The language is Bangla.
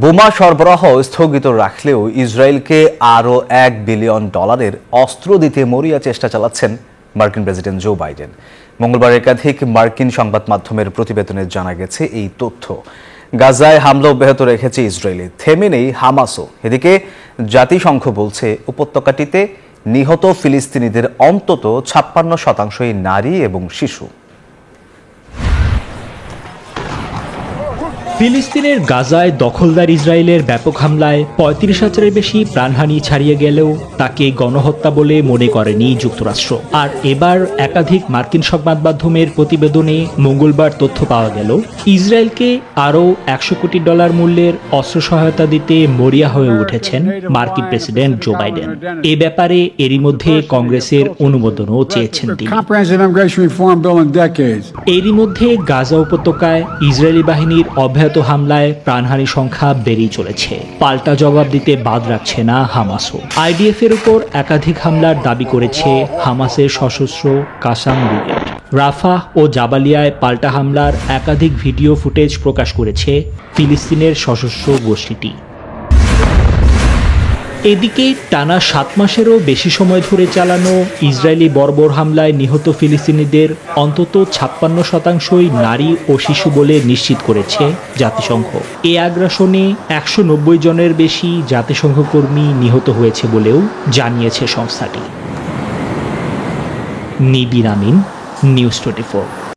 বোমা সরবরাহ স্থগিত রাখলেও ইসরায়েলকে আরও $1 বিলিয়ন অস্ত্র দিতে মরিয়া চেষ্টা চালাচ্ছেন মার্কিন প্রেসিডেন্ট জো বাইডেন। মঙ্গলবার একাধিক মার্কিন সংবাদ মাধ্যমের প্রতিবেদনে জানা গেছে এই তথ্য। গাজায় হামলা অব্যাহত রেখেছে ইসরায়েলি, থেমে নেই হামাসও। এদিকে জাতিসংঘ বলছে উপত্যকাটিতে নিহত ফিলিস্তিনিদের অন্তত 56% নারী এবং শিশু। ফিলিস্তিনের গাজায় দখলদার ইসরায়েলের ব্যাপক হামলায় ৩৫,০০০-এর বেশি প্রাণহানি ছাড়িয়ে গেলেও তাকে গণহত্যা বলে মনে করেনি যুক্তরাষ্ট্র। আর এবার একাধিক মার্কিন সংবাদ মাধ্যমের প্রতিবেদনে মঙ্গলবার তথ্য পাওয়া গেল, ইসরায়েলকে আরও $100 কোটি মূল্যের অস্ত্র সহায়তা দিতে মরিয়া হয়ে উঠেছেন মার্কিন প্রেসিডেন্ট জো বাইডেন। এ ব্যাপারে এরই মধ্যে কংগ্রেসের অনুমোদনও চেয়েছেন তিনি। এরই মধ্যে গাজা উপত্যকায় ইসরায়েলি বাহিনীর অব্যাহত হামলায় প্রাণহানি সংখ্যা বেড়েই চলেছে। পাল্টা জবাব দিতে বাদ রাখছে না হামাসও। আইডিএফ এর উপর একাধিক হামলার দাবি করেছে হামাসের সশস্ত্র কাসাম ব্রিগেড। রাফাহ ও জাবালিয়ায় পাল্টা হামলার একাধিক ভিডিও ফুটেজ প্রকাশ করেছে ফিলিস্তিনের সশস্ত্র গোষ্ঠীটি। এদিকে টানা 7 মাসেরও বেশি সময় ধরে চালানো ইসরায়েলি বর্বর হামলায় নিহত ফিলিস্তিনিদের অন্তত 56%ই নারী ও শিশু বলে নিশ্চিত করেছে জাতিসংঘ। এই আগ্রাসনে 190 জনের বেশি জাতিসংঘ কর্মী নিহত হয়েছে বলেও জানিয়েছে সংস্থাটি। নিবির আমিন, নিউজ 24।